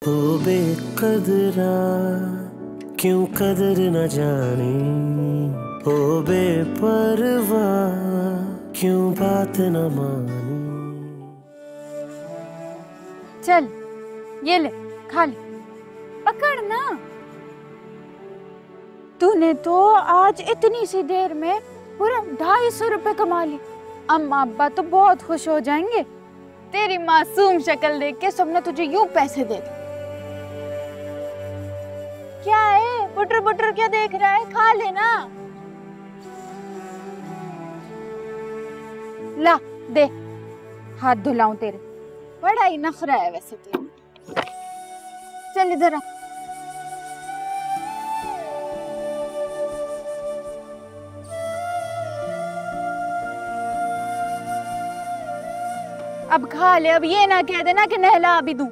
ओ बेकदरा क्यों कदर न जाने, ओ बेपरवाह क्यों बात न माने। चल ये ले, खा ले, पकड़ ना। तूने तो आज इतनी सी देर में पूरा 250 रुपए कमा ली। अम्मा अब्बा तो बहुत खुश हो जाएंगे। तेरी मासूम शक्ल देख के सबने तुझे यूं पैसे दे दिए। क्या है बुटर बुटर क्या देख रहा है, खा लेना। ला दे, हाथ धुलाऊं तेरे। बड़ा ही नखरा है वैसे तेरा। चल इधर आ। अब खा ले, अब ये ना कह देना कि नहला भी दूं।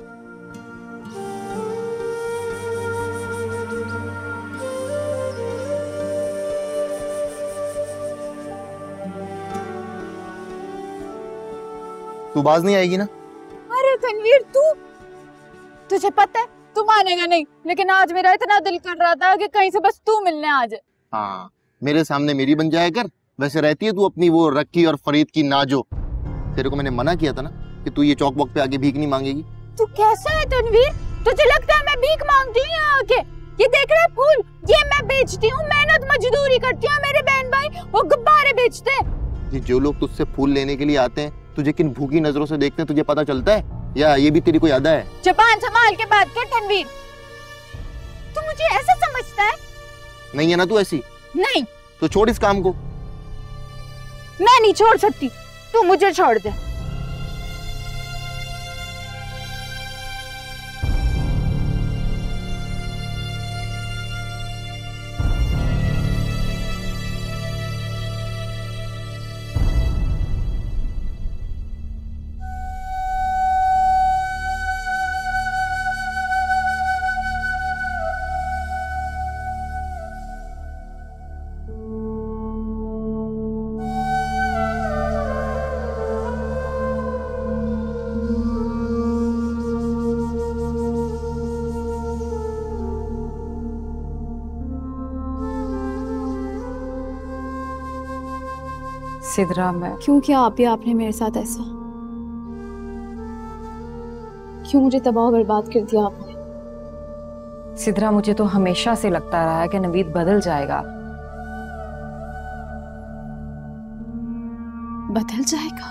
तू बाज नहीं आएगी ना? अरे तनवीर तुझे पता है तू मानेगा नहीं, लेकिन आज मेरा इतना दिल कर रहा था कि कहीं से बस तू मिलने आ जाए। हाँ, मेरे सामने मेरी बन जाया कर। वैसे रहती है तू अपनी वो रक्की और फरीद की नाजो। तेरे को मैंने मना किया था ना कि तू ये चौक वॉक पे आके भीख नहीं मांगेगी। तू कैसा है तनवीर? तुझे लगता है मैं भीख मांगती हूँ यहाँ आके? ये देख रहा है फूल, ये मैं बेचती हूँ, मेहनत मजदूरी करती हूँ। मेरे बहन भाई वो गुब्बारे बेचते हैं। ये जो लोग तुझसे फूल लेने के लिए आते हैं तुझे किन भूखी नजरों से देखते हैं तुझे पता चलता है, या ये भी तेरी कोई अदा है? जबान संभाल के बात कर तनवीर। तू मुझे ऐसा समझता है? नहीं है ना तू ऐसी? नहीं। तो छोड़ इस काम को। मैं नहीं छोड़ सकती, तू मुझे छोड़ दे। सिद्रा, मैं क्यों किया आपने मेरे साथ ऐसा? क्यों मुझे तबाह बर्बाद कर दिया आपने? सिद्रा, मुझे तो हमेशा से लगता रहा है कि नवीद बदल जाएगा। बदल जाएगा?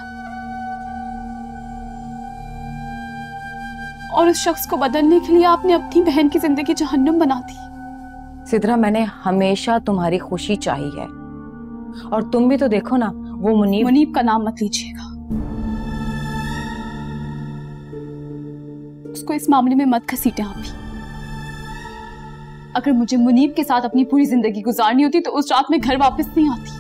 और उस शख्स को बदलने के लिए आपने अपनी बहन की जिंदगी जहन्नुम बना दी। सिद्रा, मैंने हमेशा तुम्हारी खुशी चाही है, और तुम भी तो देखो ना, वो मुनीब का नाम मत लीजिएगा। उसको इस मामले में मत घसीटें आप भी। अगर मुझे मुनीब के साथ अपनी पूरी जिंदगी गुजारनी होती तो उस रात में घर वापस नहीं आती।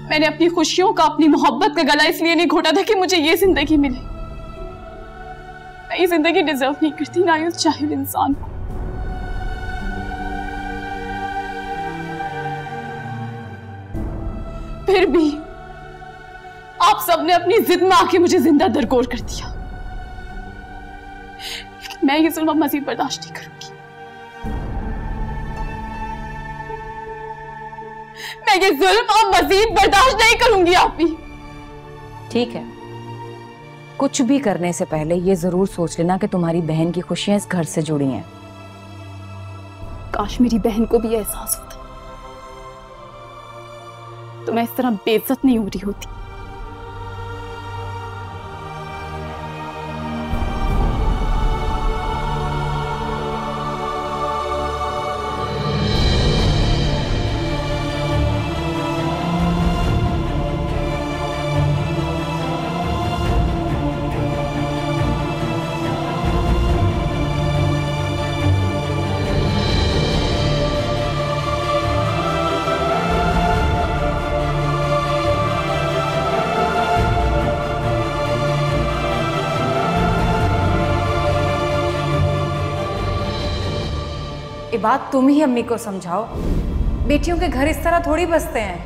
मैंने अपनी खुशियों का, अपनी मोहब्बत का गला इसलिए नहीं घोटा था कि मुझे ये जिंदगी मिले। मैं ये जिंदगी डिजर्व नहीं करती, ना ही उस जाहिल इंसान को। फिर भी आप सबने अपनी जिद में आके मुझे जिंदा दरकोर कर दिया। लेकिन मैं ये जुल्म मजीद बर्दाश्त नहीं करूंगी। मैं ये जुल्म अब मजीद बर्दाश्त नहीं करूंगी आप भी। ठीक है, कुछ भी करने से पहले ये जरूर सोच लेना कि तुम्हारी बहन की खुशियां इस घर से जुड़ी हैं। काश मेरी बहन को भी एहसास होता तो मैं इस तरह बेइज्जत नहीं हो रही होती। ये बात तुम ही अम्मी को समझाओ, बेटियों के घर इस तरह थोड़ी बसते हैं।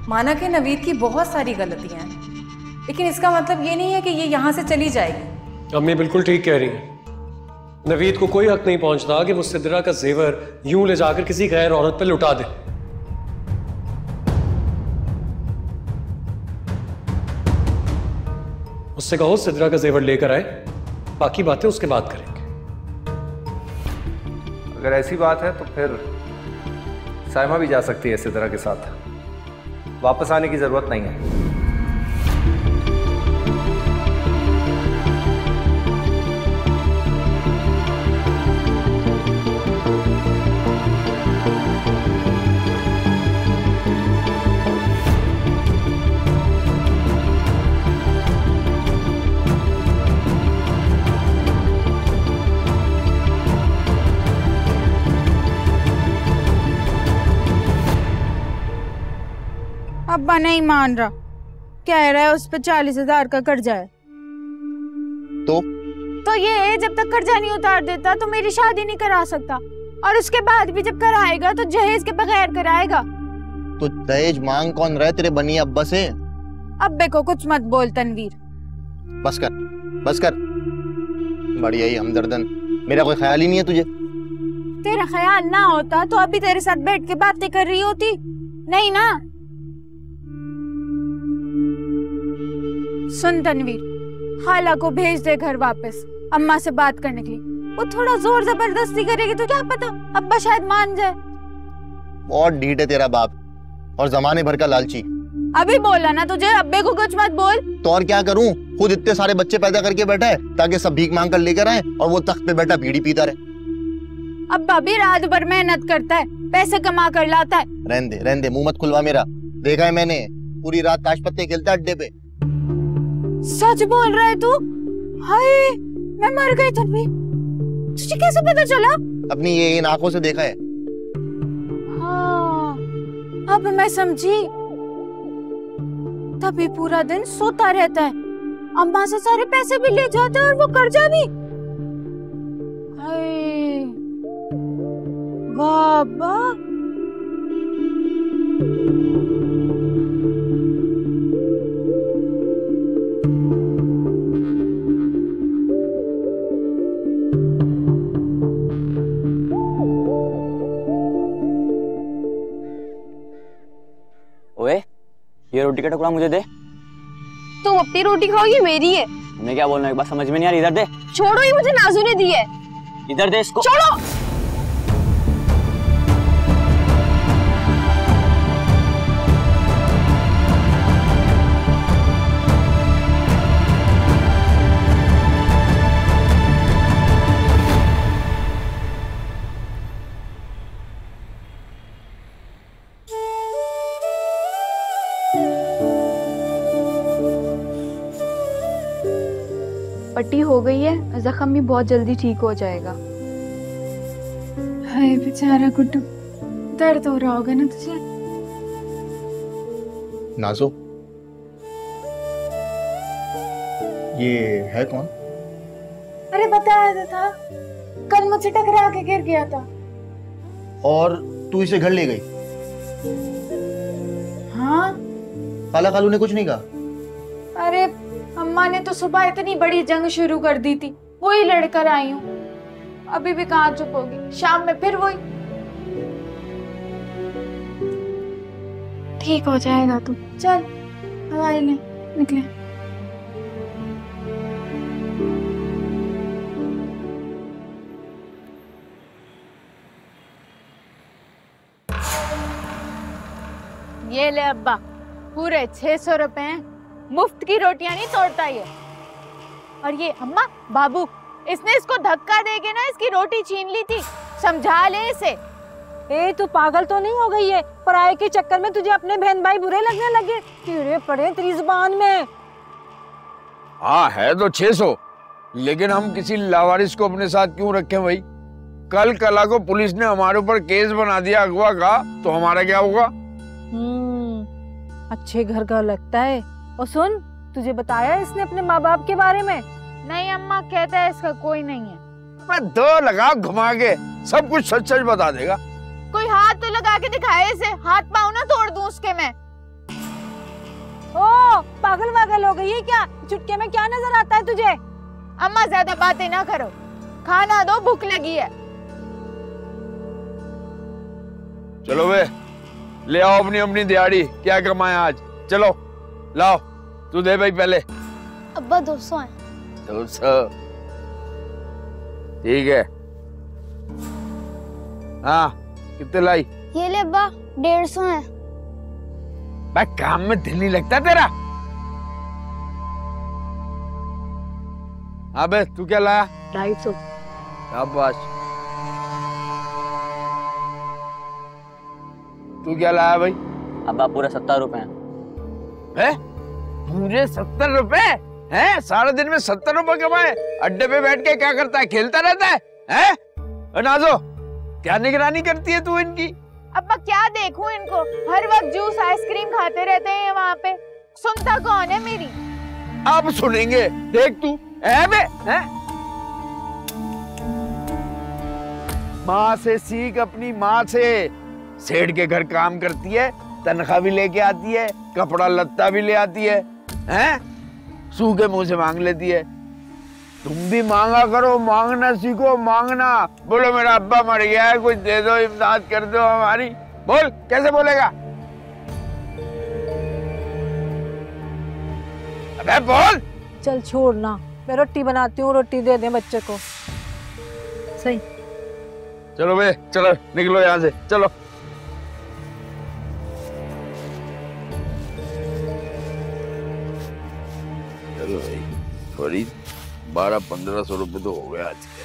माना कि नवीद की बहुत सारी गलतियां हैं, लेकिन इसका मतलब ये नहीं है कि ये यहाँ से चली जाएगी। अम्मी बिल्कुल ठीक कह रही हैं। नवीद को कोई हक नहीं पहुंचता कि वो सिद्रा का जेवर यूं ले जाकर किसी गैर औरत पर लुटा दे। उससे कहो सिद्रा का जेवर लेकर आए, बाकी बातें उसके बाद करेंगे। अगर ऐसी बात है तो फिर साइमा भी जा सकती है सिद्रा के साथ, वापस आने की जरूरत नहीं है। अब्बा नहीं मान रहा, कह रहा है उस पे 40,000 का कर्जा है। तो ये है, जब तक कर्जा नहीं उतार देता तो मेरी शादी नहीं करा सकता, और उसके बाद भी जब कराएगा तो जहेज के बगैर कराएगा। तो दहेज मांग कौन रहा है तेरे बनी अब्बा से? अब्बे को कुछ मत बोल तनवीर। बस कर, बस कर। बढ़िया ही हमदर्दन, मेरा कोई ख्याल ही नहीं है तुझे। तेरा ख्याल ना होता तो अभी तेरे साथ बैठ के बातें कर रही होती, नहीं ना? सुन तनवीर, खाला को भेज दे घर वापस अम्मा से बात करने के लिए। वो थोड़ा जोर जबरदस्ती करेगी तो क्या पता अब्बा शायद मान जाए। बहुत ढीठ है तेरा बाप, और जमाने भर का लालची। अभी बोला ना तुझे, अब्बे को कुछ मत बोल। तो और क्या करूं, खुद इतने सारे बच्चे पैदा करके बैठा है ताकि सब भीख मांग कर लेकर आए, और वो तख्त पे बैठा बीड़ी पीता रहे। अब्बा भी रात भर मेहनत करता है, पैसे कमा कर लाता है। रहने दे, मुंह मत खुलवा मेरा। देखा है मैंने, पूरी रात ताश पत्ते खेलता अड्डे पे। सच बोल रहा है तू? हाय, मैं मर गई तनवीर। तुझे कैसे पता चला? अपनी ये इन आंखों से देखा है। हाँ, अब मैं समझी। तभी पूरा दिन सोता रहता है, अम्मा से सारे पैसे भी ले जाता है और वो कर्जा भी। हाय, वाह वाह। ओए, ये रोटी का टुकड़ा मुझे दे। तुम अपनी रोटी खाओ, ये मेरी है। मैं क्या बोल रहा हूँ, एक बात समझ में नहीं आ रही, इधर दे। छोड़ो, ये मुझे नाजू ने दी है। इधर दे इसको। छोड़ो। पट्टी हो गई है, जख्म भी बहुत जल्दी ठीक हो जाएगा। हाय बेचारा गुड्डू, दर्द हो रहा होगा ना तुझे? नाजो, ये है कौन? अरे बताया तो था, कल मुझसे टकरा के गिर गया था। और तू इसे घर ले गई? हाँ। खाला खालू ने कुछ नहीं कहा? अरे अम्मा ने तो सुबह इतनी बड़ी जंग शुरू कर दी थी, वही लड़कर आई हूँ। अभी भी कहाँ चुप होगी, शाम में फिर वही। ठीक हो जाएगा तू, चल दवाई ले, निकले। ये ले अब्बा, पूरे 600 रुपए हैं। मुफ्त की रोटियां नहीं तोड़ता ये। और ये अम्मा, बाबू, इसने इसको धक्का देके ना इसकी रोटी छीन ली थी, समझा ले इसे। ए, तू पागल तो नहीं हो गई है? पराये के चक्कर में तुझे अपने बहन भाई बुरे लगने लगे? कीड़े पड़े तेरी जुबान में। हाँ है तो 600, लेकिन हम किसी लावारिस को अपने साथ क्यों रखें भाई? कल कला को पुलिस ने हमारे ऊपर केस बना दिया अगवा का, तो हमारा क्या होगा? अच्छे घर का लगता है। और सुन, तुझे बताया इसने अपने माँ बाप के बारे में? नहीं अम्मा, कहता है इसका कोई नहीं है। मैं दो लगा घुमा के सब कुछ सच सच बता देगा। कोई हाथ तो लगा के दिखाए इसे, हाथ पाँव ना तोड़ दूं उसके मैं। पागल वागल हो गई है क्या? चुटके में क्या नजर आता है तुझे? अम्मा ज्यादा बातें ना करो, खाना दो, भूख लगी है। चलो वे, ले आओ अपनी अपनी दिहाड़ी, क्या कमाए आज। चलो लाओ, तू दे भाई पहले। अब्बा 200 है। 200 ठीक है। हाँ कितने लाई? ये ले अब्बा 150 है। भाई काम में दिल नहीं लगता तेरा? अबे तू क्या लाया? 250। शाबाश। तू क्या लाया भाई? अब्बा पूरे 70 रुपए हैं। पूरे 70 रुपए हैं? सारा दिन में 70 रुपए कमाए? अड्डे पे बैठ के क्या करता है? खेलता रहता है? हैं? नाजो क्या निगरानी करती है तू इनकी? अब्बा क्या देखूं इनको, हर वक्त जूस आइसक्रीम खाते रहते हैं वहाँ पे, सुनता कौन है मेरी? अब सुनेंगे, देख तू बे, हैं? माँ से सीख, अपनी माँ से। सेठ के घर काम करती है, तनख्वाह भी लेके आती है, कपड़ा लत्ता भी ले आती है, हैं? सूखे मुंह से मांग लेती है। तुम भी मांगा करो, मांगना सीखो, मांगना। बोलो मेरा अब्बा मर गया है, कुछ दे दो, इमदाद कर दो हमारी। बोल, कैसे बोलेगा? अबे बोल। चल छोड़ना, मैं रोटी बनाती हूँ, रोटी दे दे बच्चे को। सही। चलो बे, चलो निकलो यहाँ से, चलो। चलो भाई, थोड़ी 1200-1500 रुपए तो हो गए आज के।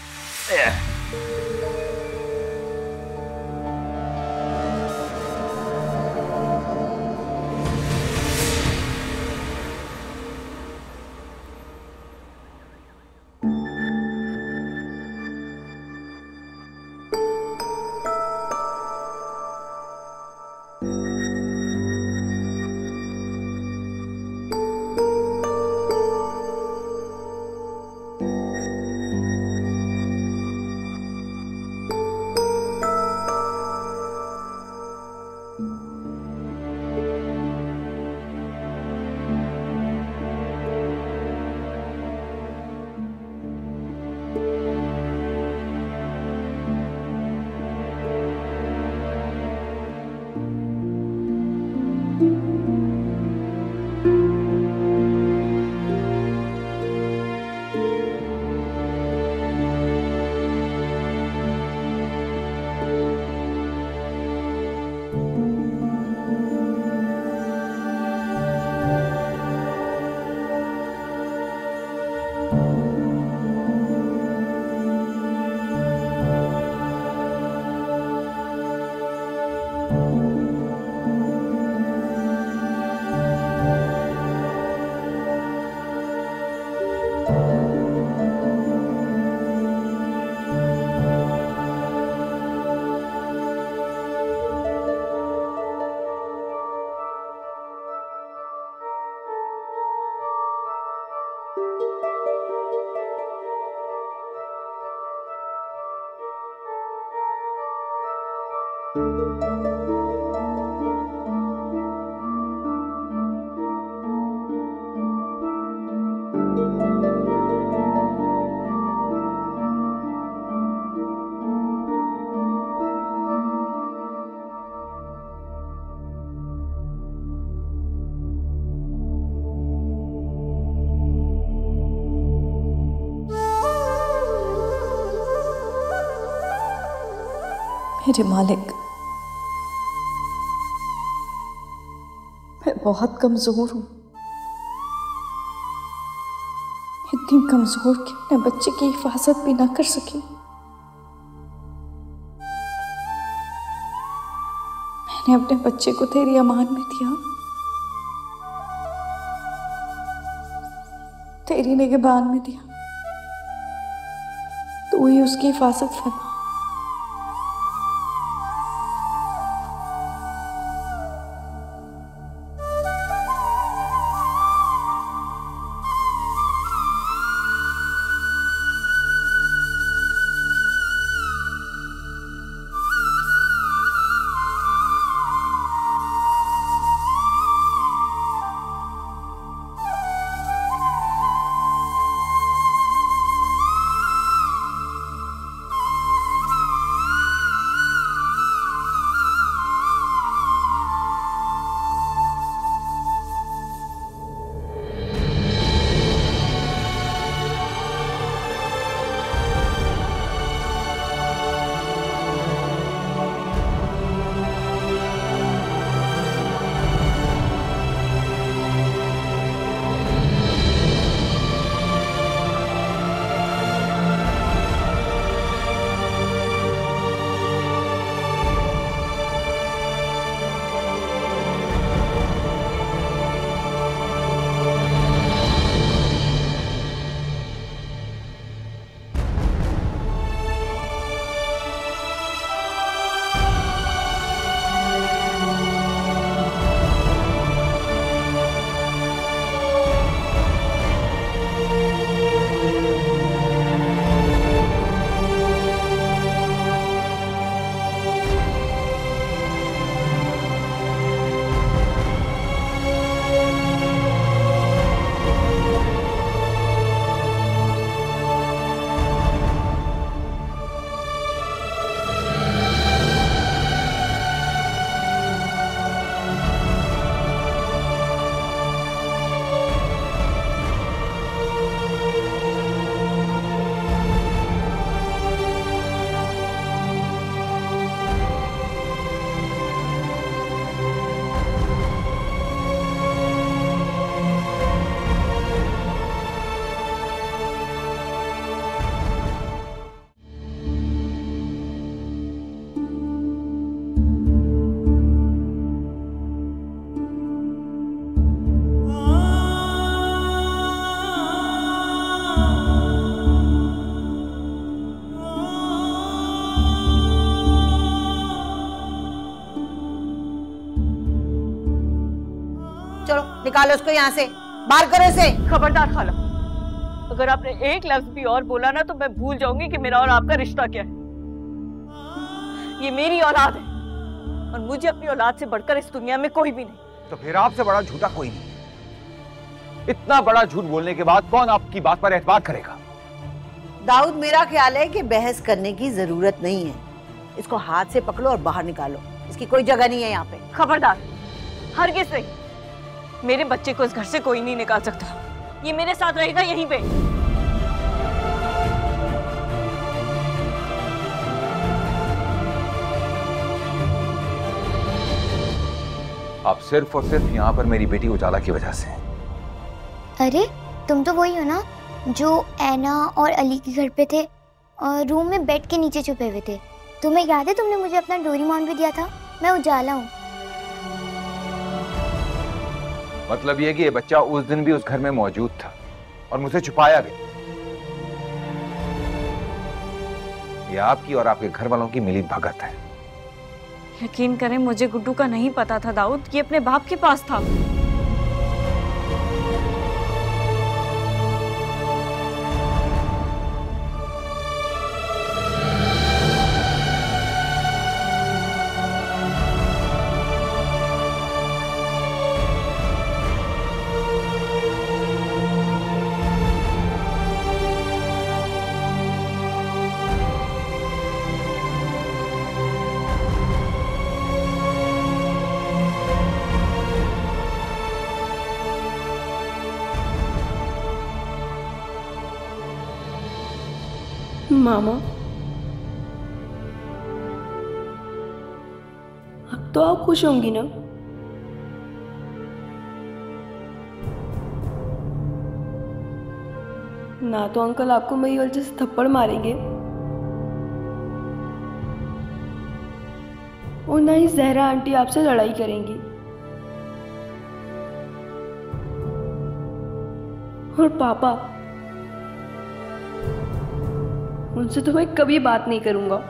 मेरे मालिक, मैं बहुत कमजोर हूँ, इतनी कमजोर कि अपने बच्चे की हिफाजत भी ना कर सकी। मैंने अपने बच्चे को तेरी अमान में दिया, तेरी निगहबान में दिया, तू ही उसकी हिफाजत फरमा। निकालो उसको यहाँ से, बाहर करो इसे। खबरदार खाला, अगर आपने एक लफ्ज भी और बोला ना तो मैं भूल जाऊंगी कि मेरा और आपका रिश्ता क्या है। ये मेरी औलाद है और मुझे अपनी औलाद से बढ़कर इस दुनिया में कोई भी नहीं। तो फिर आपसे बड़ा झूठा कोई नहीं। इतना बड़ा झूठ बोलने के बाद कौन आपकी बात पर एतबार करेगा? दाऊद, मेरा ख्याल है कि बहस करने की जरूरत नहीं है। इसको हाथ से पकड़ो और बाहर निकालो, इसकी कोई जगह नहीं है यहाँ पे। खबरदार, हरगिज़ नहीं, मेरे बच्चे को इस घर से कोई नहीं निकाल सकता। ये मेरे साथ रहेगा यहीं पे। आप सिर्फ और सिर्फ यहाँ पर मेरी बेटी उजाला की वजह से। अरे तुम तो वही हो ना जो ऐना और अली के घर पे थे और रूम में बेड के नीचे छुपे हुए थे। तुम्हें याद है तुमने मुझे अपना डोरेमोन भी दिया था? मैं उजाला हूँ। मतलब ये कि ये बच्चा उस दिन भी उस घर में मौजूद था और मुझे छुपाया गया। ये आपकी और आपके घर वालों की मिली भगत है। यकीन करें, मुझे गुड्डू का नहीं पता था दाऊद, ये अपने बाप के पास था। मामा, अब तो आप खुश होंगी ना? ना तो अंकल आपको मेरी वजह से थप्पड़ मारेंगे और ना ही जहरा आंटी आपसे लड़ाई करेंगी। और पापा, उनसे तो मैं कभी बात नहीं करूंगा।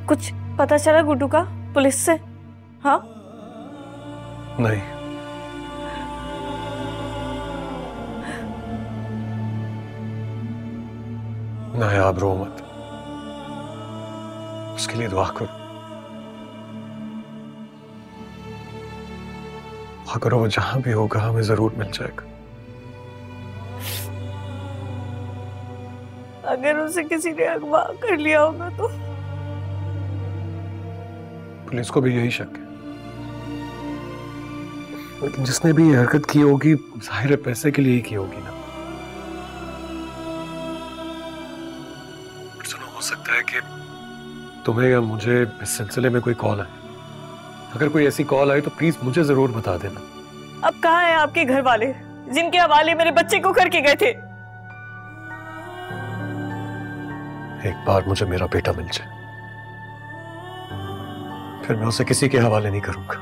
कुछ पता चला गुड्डू का पुलिस से? हाँ? नहीं। नायाब रो मत, उसके लिए दुआ करो। अगर वो जहां भी होगा हमें जरूर मिल जाएगा। अगर उसे किसी ने अगवा कर लिया होगा तो? पुलिस को भी यही शक है, लेकिन जिसने भी ये हरकत की होगी जाहिर है पैसे के लिए ही की होगी ना। सुनो, हो सकता है कि तुम्हें या मुझे इस सिलसिले में कोई कॉल आए। अगर कोई ऐसी कॉल आए तो प्लीज मुझे जरूर बता देना। अब कहाँ हैं आपके घर वाले जिनके हवाले मेरे बच्चे को करके गए थे? एक बार मुझे मेरा बेटा मिल जाए, फिर मैं उसे किसी के हवाले नहीं करूंगा,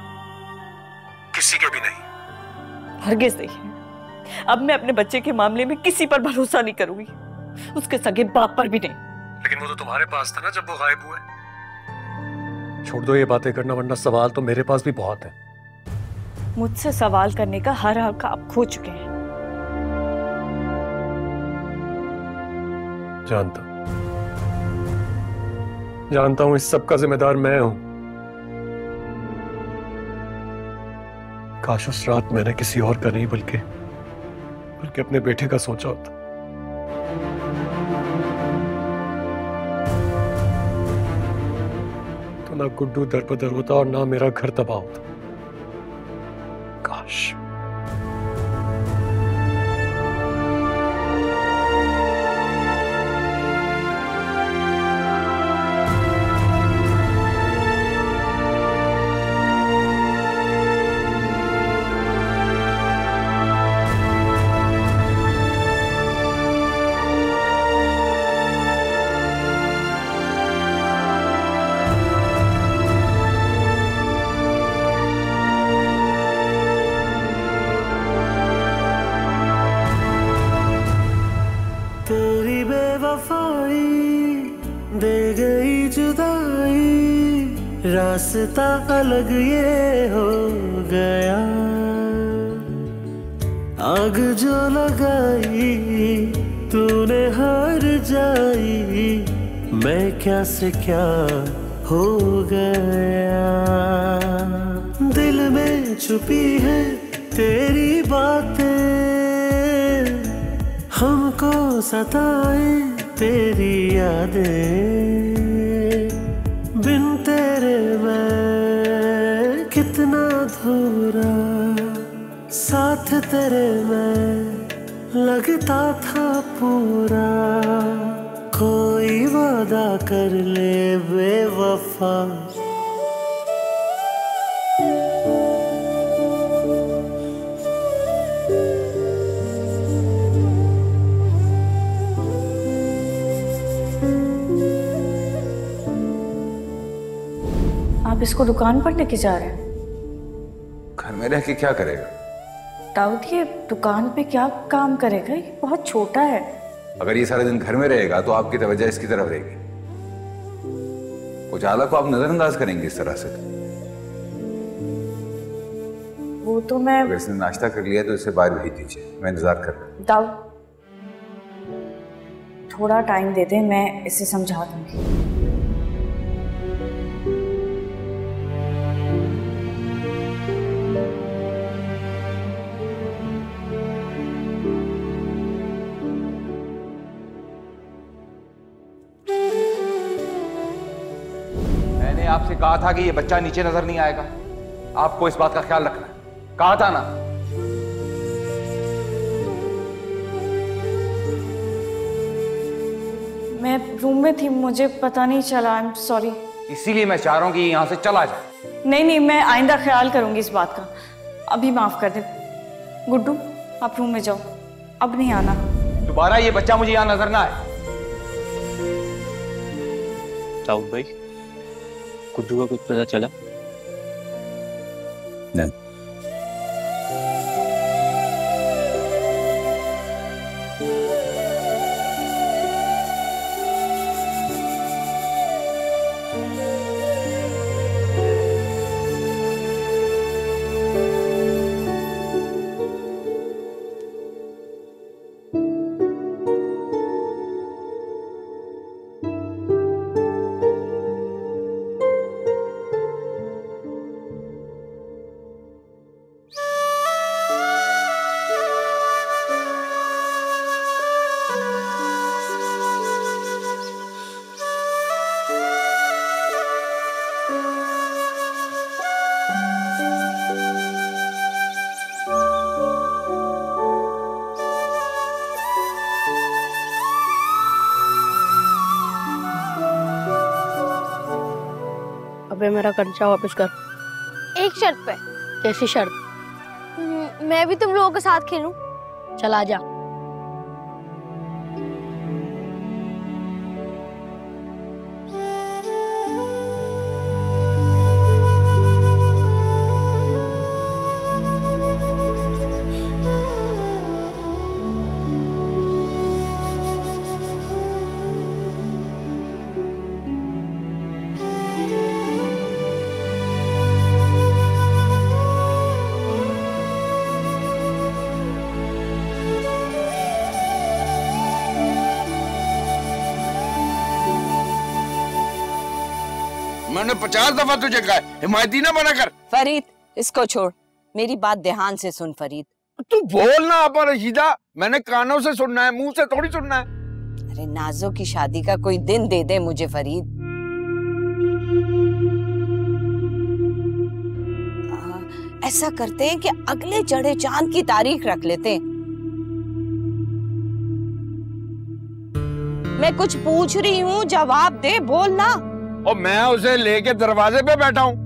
किसी के भी नहीं। हरगिज़ नहीं। अब मैं अपने बच्चे के मामले में किसी पर भरोसा नहीं करूंगी, उसके सगे बाप पर भी नहीं। लेकिन वो तो तुम्हारे पास था ना जब वो गायब हुए। छोड़ दो ये बातें करना, वरना सवाल तो मेरे पास भी बहुत है। मुझसे सवाल करने का हर हक आप खो चुके हैं। जानता हूं इस सब का जिम्मेदार मैं हूं। काश उस रात मैंने किसी और का नहीं बल्कि बल्कि अपने बेटे का सोचा होता। तो ना गुड्डू दर बदर होता और ना मेरा घर तबाह होता। काश। तेरी बेवफाई दे गई जुदाई, रास्ता अलग ये हो गया। आग जो लगाई तूने हार जाई, मैं क्या से क्या हो गया। दिल में छुपी है तेरी बातें, हमको सताए तेरी यादें। बिन तेरे मैं कितना अधूरा, साथ तेरे मैं लगता था पूरा। कोई वादा कर ले बेवफा, आप इसको दुकान पर लेके जा रहे हैं? घर में रह के क्या करेगा? दाऊद ये दुकान पे क्या काम करेगा? ये बहुत छोटा है। अगर ये सारे दिन घर में रहेगा तो आपकी तवज्जो इसकी तरफ रहेगी। उजाला को आप नजरअंदाज करेंगे इस तरह से? वो तो मैं, अगर इसने नाश्ता कर लिया तो इसे बाहर भेज दीजिए, मैं इंतजार कर रहा हूं। दाऊद थोड़ा टाइम दे दे, मैं इसे समझा दूंगी। आपसे कहा था कि ये बच्चा नीचे नजर नहीं आएगा। आपको इस बात का ख्याल रखना है, कहा था ना। मैं रूम में थी, मुझे पता नहीं चला। I am sorry. इसीलिए मैं चाह रहा हूं कि यहां से चला जाए। नहीं नहीं, मैं आइंदा ख्याल करूंगी इस बात का। अभी माफ कर दे। गुड्डू आप रूम में जाओ, अब नहीं आना। दोबारा ये बच्चा मुझे यहां नजर ना आए। दाऊद भाई, गुड्डू का कुछ पता चला? नहीं। अबे मेरा कर्जा वापस कर। एक शर्त पे। कैसी शर्त? मैं भी तुम लोगों के साथ खेलूं। चल आ जा। मैंने 50 दफा तुझे कहा हिमायती ना बना कर। फरीद, इसको छोड़, मेरी बात ध्यान से सुन फरीद। तू बोल ना अपा रशीदा, मैंने कानों से सुनना है, मुंह से थोड़ी सुनना है। अरे नाजो की शादी का कोई दिन दे दे मुझे फरीद। ऐसा करते हैं कि अगले चढ़े चांद की तारीख रख लेते हैं। मैं कुछ पूछ रही हूँ, जवाब दे, बोल ना। और मैं उसे लेके दरवाजे पे बैठा हूँ,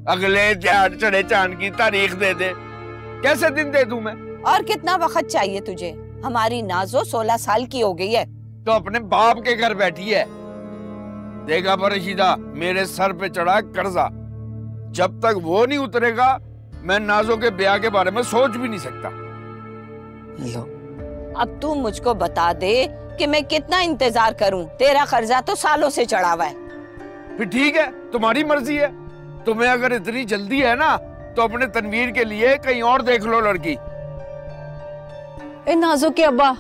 अगले चढ़े चांद की तारीख दे दे। कैसे दिन दे दूं मैं? और कितना वक्त चाहिए तुझे? हमारी नाजो 16 साल की हो गई है। तो अपने बाप के घर बैठी है। देखा पर रशीदा, मेरे सर पे चढ़ा कर्जा, जब तक वो नहीं उतरेगा मैं नाजो के ब्याह के बारे में सोच भी नहीं सकता। लो, अब तू मुझको बता दे कि मैं कितना इंतजार करूं? तेरा कर्जा तो सालों से चढ़ा हुआ है। फिर ठीक है, तुम्हारी मर्जी है। तुम्हें अगर इतनी जल्दी है ना तो अपने तनवीर के लिए कहीं और देख लो लड़की। ए नाजो के अब्बा,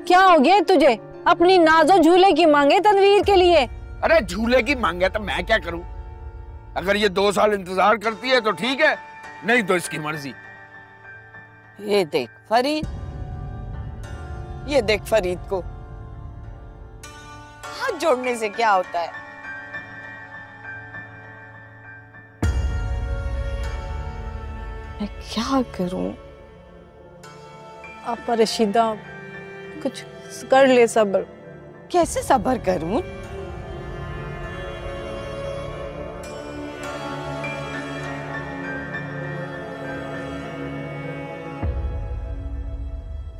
क्या हो गया तुझे? अपनी नाजो झूले की मांगे तनवीर के लिए। अरे झूले की मांगे तो मैं क्या करूं? अगर ये 2 साल इंतजार करती है तो ठीक है, नहीं तो इसकी मर्जी। ये देख फरीद, ये देख फरीद को। हाथ जोड़ने से क्या होता है? मैं क्या करूं? आप रशीदा, कुछ कर ले सब्र। कैसे सब्र करूं?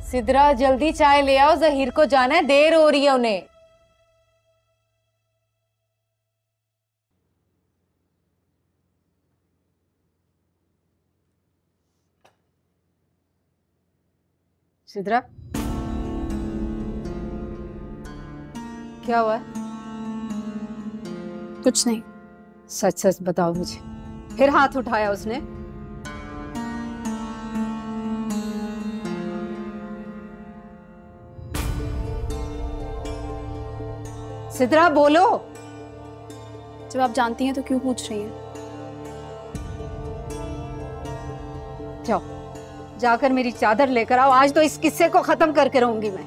सिद्रा जल्दी चाय ले आओ, जहीर को जाना है, देर हो रही है उन्हें। सिद्रा, क्या हुआ? कुछ नहीं। सच सच बताओ मुझे। फिर हाथ उठाया उसने? सिद्रा बोलो। जब आप जानती हैं तो क्यों पूछ रही हैं? जाओ, जाकर मेरी चादर लेकर आओ। आज तो इस किस्से को खत्म करके रहूंगी मैं।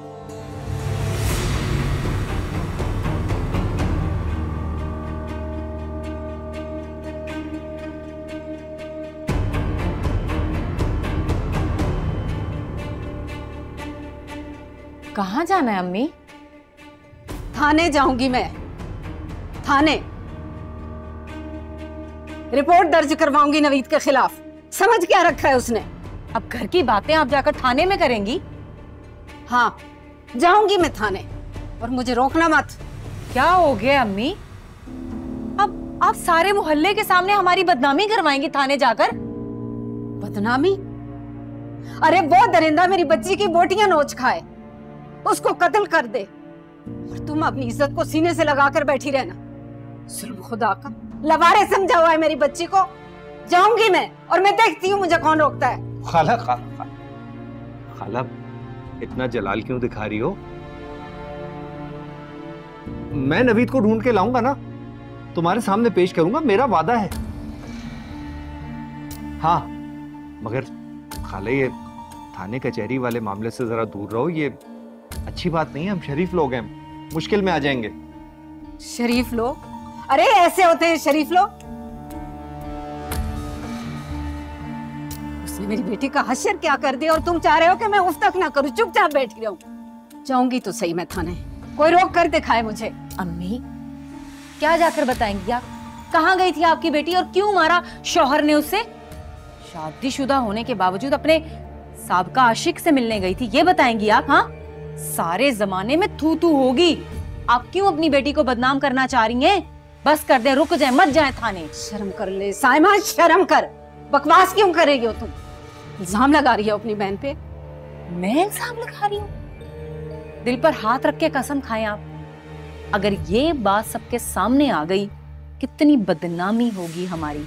कहाँ जाना है अम्मी? थाने जाऊंगी मैं, थाने। रिपोर्ट दर्ज करवाऊंगी नवीद के खिलाफ। समझ क्या रखा है उसने? अब घर की बातें आप जाकर थाने में करेंगी? हाँ, जाऊंगी मैं थाने, और मुझे रोकना मत। क्या हो गया अम्मी? अब आप सारे मोहल्ले के सामने हमारी बदनामी करवाएंगी थाने जाकर? बदनामी? अरे वो दरिंदा मेरी बच्ची की बोटियां नोच खाए, उसको कत्ल कर दे, और तुम अपनी इज्जत को सीने से लगाकर बैठी रहना। जुल्म खुदा का, लवारे समझा हुआ है मेरी बच्ची को। जाऊंगी मैं, और मैं देखती हूँ मुझे कौन रोकता है। खाला खाला खाला, इतना जलाल क्यों दिखा रही हो? मैं नवीद को ढूंढ के लाऊंगा ना, तुम्हारे सामने पेश करूंगा, मेरा वादा है। हाँ, मगर खाला ये थाने कचहरी वाले मामले से जरा दूर रहो, ये अच्छी बात नहीं है। हम शरीफ लोग हैं, मुश्किल में आ जाएंगे। शरीफ लोग? अरे ऐसे होते हैं शरीफ लोग? उसने मेरी बेटी का हश्र क्या कर दिया, और तुम चाह रहे हो कि मैं उफ तक ना करूं, चुपचाप बैठी रहूं। जाऊंगी तो सही मैं थाने, कोई रोक कर दिखाए मुझे। अम्मी, क्या जाकर बताएंगी आप? कहाँ गई थी आपकी बेटी, और क्यों मारा शौहर ने उससे? शादीशुदा होने के बावजूद अपने साबका आशिक से मिलने गई थी, ये बताएंगी आप? हाँ, सारे जमाने में थू थू होगी। आप क्यों अपनी बेटी को बदनाम करना चाह रही हैं? बस कर दे, रुक जाए, मत जाए थाने। शर्म कर ले साइमा, शर्म कर। बकवास क्यों करेगी हो तुम? इल्जाम लगा रही हो अपनी बहन पे। मैं इल्जाम लगा रही हूँ? दिल पर हाथ रख के कसम खाएं आप, अगर ये बात सबके सामने आ गई, कितनी बदनामी होगी हमारी।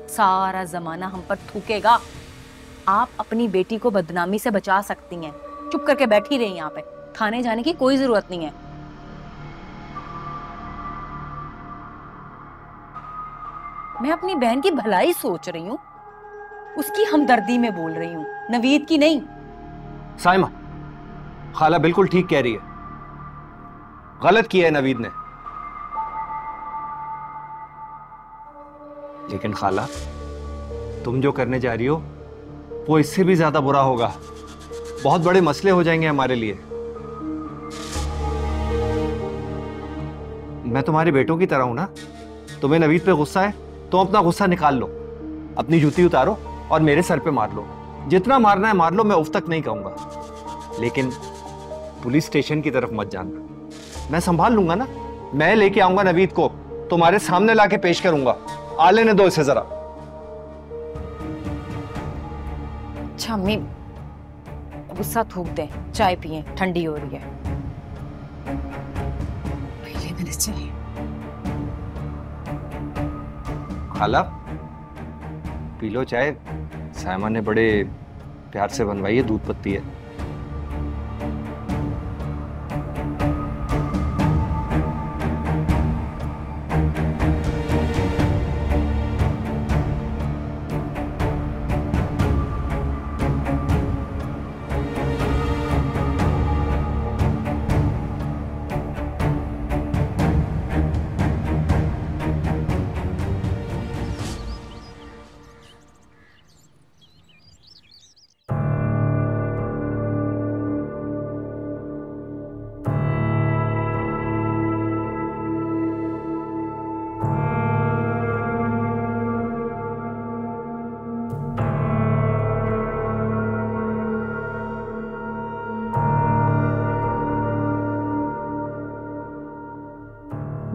सारा जमाना हम पर थूकेगा। आप अपनी बेटी को बदनामी से बचा सकती हैं, चुप करके बैठी रही यहाँ पे। थाने जाने की कोई जरूरत नहीं है। मैं अपनी बहन की भलाई सोच रही हूँ, उसकी हमदर्दी में बोल रही हूँ, नवीद की नहीं। साइमा, खाला बिल्कुल ठीक कह रही है, गलत किया है नवीद ने। लेकिन खाला, तुम जो करने जा रही हो वो इससे भी ज्यादा बुरा होगा, बहुत बड़े मसले हो जाएंगे हमारे लिए। मैं तुम्हारे बेटों की तरह हूं ना, तुम्हें नवीद पे गुस्सा है तो अपना गुस्सा निकाल लो, अपनी जूती उतारो और मेरे सर पे मार लो, जितना मारना है मार लो, मैं उफ तक नहीं कहूंगा। लेकिन पुलिस स्टेशन की तरफ मत जाना, मैं संभाल लूंगा ना, मैं लेके आऊंगा नवीद को, तुम्हारे सामने लाके पेश करूंगा, आ लेने दो इसे जरा। अच्छा अम्मी, गुस्सा थूक दे, चाय पिए, ठंडी हो रही है। पहले मैंने चाहिए। खाला पी लो चाय, साइमा ने बड़े प्यार से बनवाई है, दूध पत्ती है।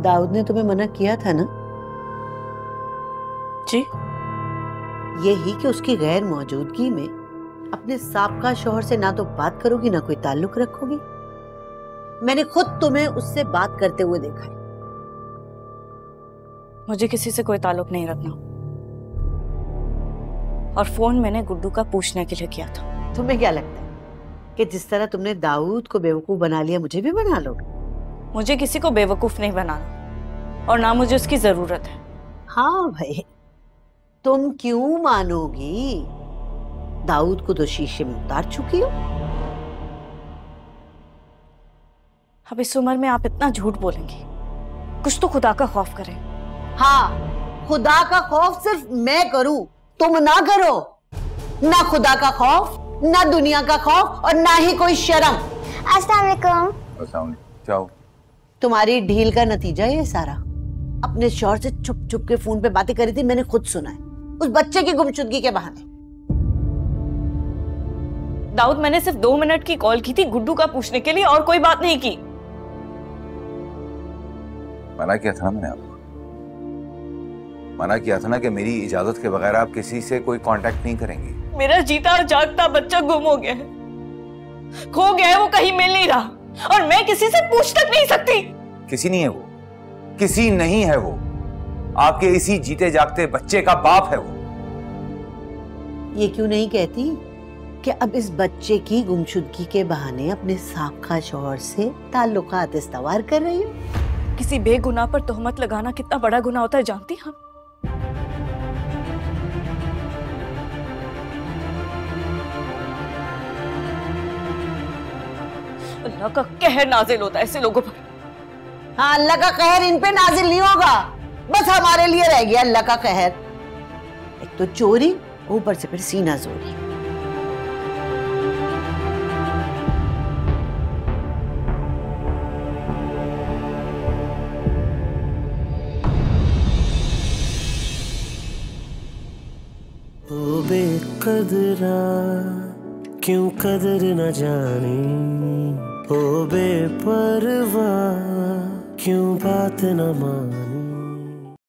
दाऊद ने तुम्हें मना किया था ना? जी। यही कि उसकी गैर मौजूदगी में अपने साबका शौहर से ना तो बात करोगी ना कोई ताल्लुक रखोगी। मैंने खुद तुम्हें उससे बात करते हुए देखा है। मुझे किसी से कोई ताल्लुक नहीं रखना, और फोन मैंने गुड्डू का पूछने के लिए किया था। तुम्हें क्या लगता है कि जिस तरह तुमने दाऊद को बेवकूफ बना लिया, मुझे भी बना लोगे? मुझे किसी को बेवकूफ नहीं बनाना, और ना मुझे उसकी जरूरत है। हाँ भाई, तुम क्यों मानोगी? दाऊद को तो शीशे में उतार चुकी हो। अब इस उम्र में आप इतना झूठ बोलेंगी, कुछ तो खुदा का खौफ करें। हाँ, खुदा का खौफ सिर्फ मैं करूं, तुम ना करो। ना खुदा का खौफ, ना दुनिया का खौफ, और ना ही कोई शर्म। अस्सलाम वालेकुम। जाओ। तुम्हारी ढील का नतीजा ये सारा। अपने शौहर से चुप चुप के फोन पे बातें करी थी, मैंने खुद सुना है, उस बच्चे की गुमशुदगी के बहाने। दाऊद, मैंने सिर्फ 2 मिनट की कॉल की थी गुड्डू का पूछने के लिए, और कोई बात नहीं की। मना किया था मैंने आपको, मना किया था ना कि मेरी इजाजत के बगैर आप किसी से कोई कांटेक्ट नहीं करेंगी। मेरा जीता और जागता बच्चा गुम हो गया है, खो गया है, वो कहीं मिल नहीं रहा, और मैं किसी से पूछ तक नहीं सकती। किसी नहीं है वो, किसी नहीं है वो, आपके इसी जीते जागते बच्चे का बाप है वो। ये क्यों नहीं कहती कि अब इस बच्चे की गुमशुदगी के बहाने अपने साबका शौहर से ताल्लुकात इस्तवार कर रही हो? किसी बेगुनाह पर तोहमत लगाना कितना बड़ा गुनाह होता है जानती हम? अल्लाह का कहर नाजिल होता है ऐसे लोगों पर। हाँ, अल्लाह का कहर इन पे नाजिल नहीं होगा, बस हमारे लिए रह गया अल्लाह का कहर। एक तो चोरी, ऊपर से फिर सीना जोरी। ओ बेकदरा क्यों कदर न जानी, ओ बेपरवाह क्यों बात न मानी।